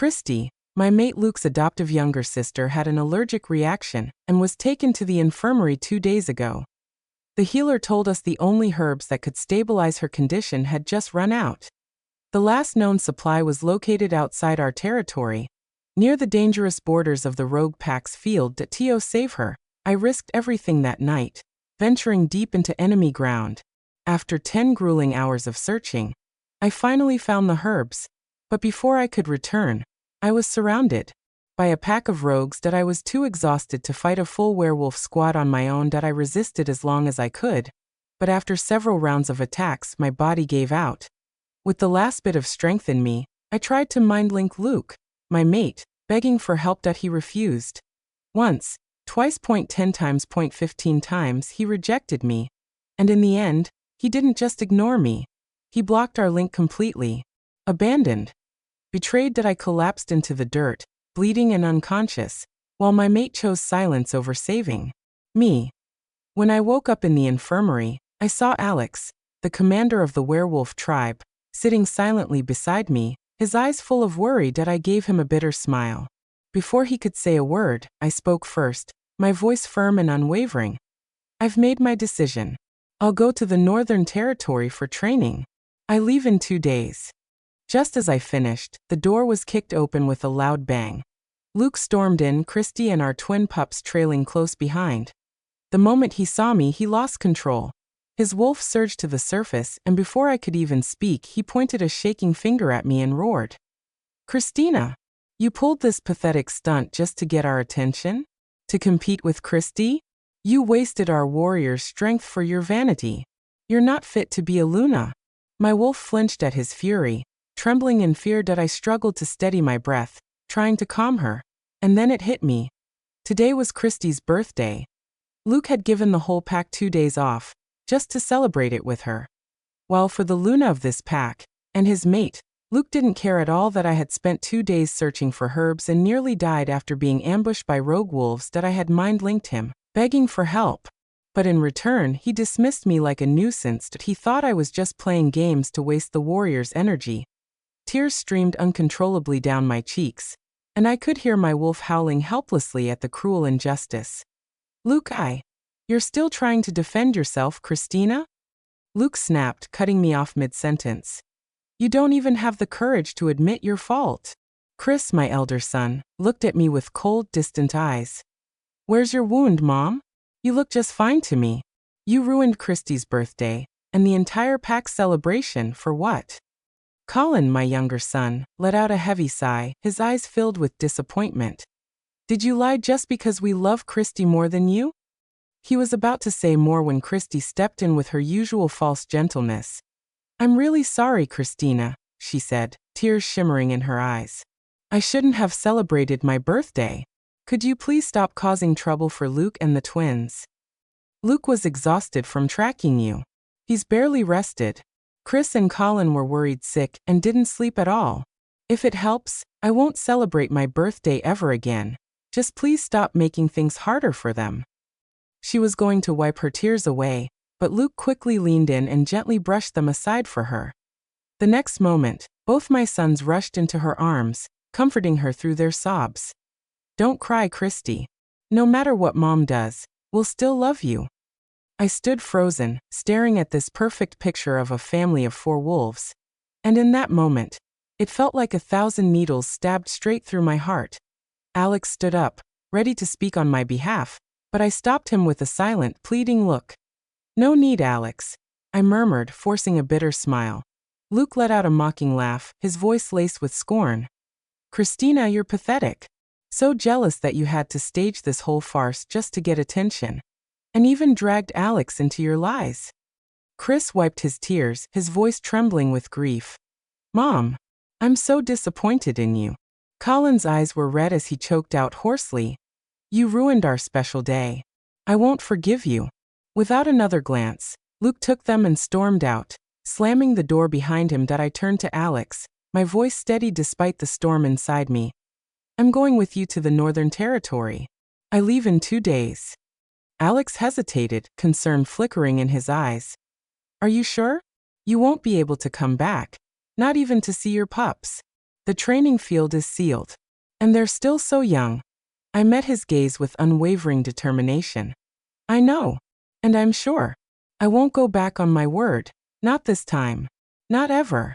Kristy, my mate Luke's adoptive younger sister, had an allergic reaction and was taken to the infirmary 2 days ago. The healer told us the only herbs that could stabilize her condition had just run out. The last known supply was located outside our territory, near the dangerous borders of the rogue pack's field. To save her, I risked everything that night, venturing deep into enemy ground. After 10 grueling hours of searching, I finally found the herbs, but before I could return, I was surrounded by a pack of rogues that I was too exhausted to fight a full werewolf squad on my own. That I resisted as long as I could, but after several rounds of attacks my body gave out. With the last bit of strength in me, I tried to mind-link Luke, my mate, begging for help. He refused. Once, twice, 10 times, 15 times, he rejected me. And in the end, he didn't just ignore me. He blocked our link completely. Abandoned. Betrayed. I collapsed into the dirt, bleeding and unconscious, while my mate chose silence over saving me. When I woke up in the infirmary, I saw Alex, the commander of the werewolf tribe, sitting silently beside me, his eyes full of worry. I gave him a bitter smile. Before he could say a word, I spoke first, my voice firm and unwavering. I've made my decision. I'll go to the Northern Territory for training. I leave in 2 days. Just as I finished, the door was kicked open with a loud bang. Luke stormed in, Kristy and our twin pups trailing close behind. The moment he saw me, he lost control. His wolf surged to the surface, and before I could even speak, he pointed a shaking finger at me and roared. "Christina, you pulled this pathetic stunt just to get our attention? To compete with Kristy? You wasted our warrior's strength for your vanity. You're not fit to be a Luna." My wolf flinched at his fury, trembling in fear. I struggled to steady my breath, trying to calm her. And then it hit me. Today was Kristy's birthday. Luke had given the whole pack 2 days off, just to celebrate it with her. While for the Luna of this pack, and his mate, Luke didn't care at all that I had spent 2 days searching for herbs and nearly died after being ambushed by rogue wolves. I had mind-linked him, begging for help. But in return, he dismissed me like a nuisance. He thought I was just playing games to waste the warrior's energy. Tears streamed uncontrollably down my cheeks, and I could hear my wolf howling helplessly at the cruel injustice. "Luke, you're still trying to defend yourself, Christina?" Luke snapped, cutting me off mid-sentence. "You don't even have the courage to admit your fault." Chris, my elder son, looked at me with cold, distant eyes. "Where's your wound, Mom? You look just fine to me. You ruined Kristy's birthday, and the entire pack's celebration, for what?" Colin, my younger son, let out a heavy sigh, his eyes filled with disappointment. "Did you lie just because we love Kristy more than you?" He was about to say more when Kristy stepped in with her usual false gentleness. "I'm really sorry, Christina," she said, tears shimmering in her eyes. "I shouldn't have celebrated my birthday. Could you please stop causing trouble for Luke and the twins? Luke was exhausted from tracking you. He's barely rested. Chris and Colin were worried sick and didn't sleep at all. If it helps, I won't celebrate my birthday ever again. Just please stop making things harder for them." She was going to wipe her tears away, but Luke quickly leaned in and gently brushed them aside for her. The next moment, both my sons rushed into her arms, comforting her through their sobs. "Don't cry, Kristy. No matter what Mom does, we'll still love you." I stood frozen, staring at this perfect picture of a family of 4 wolves. And in that moment, it felt like 1,000 needles stabbed straight through my heart. Alex stood up, ready to speak on my behalf, but I stopped him with a silent, pleading look. "No need, Alex," I murmured, forcing a bitter smile. Luke let out a mocking laugh, his voice laced with scorn. "Christina, you're pathetic. So jealous that you had to stage this whole farce just to get attention. And even dragged Alex into your lies." Chris wiped his tears, his voice trembling with grief. "Mom, I'm so disappointed in you." Colin's eyes were red as he choked out hoarsely. "You ruined our special day. I won't forgive you." Without another glance, Luke took them and stormed out, slamming the door behind him. I turned to Alex, my voice steady despite the storm inside me. "I'm going with you to the Northern Territory. I leave in 2 days. Alex hesitated, concern flickering in his eyes. "Are you sure? You won't be able to come back, not even to see your pups." The training field is sealed. And they're still so young. I met his gaze with unwavering determination. I know. And I'm sure. I won't go back on my word. Not this time. Not ever.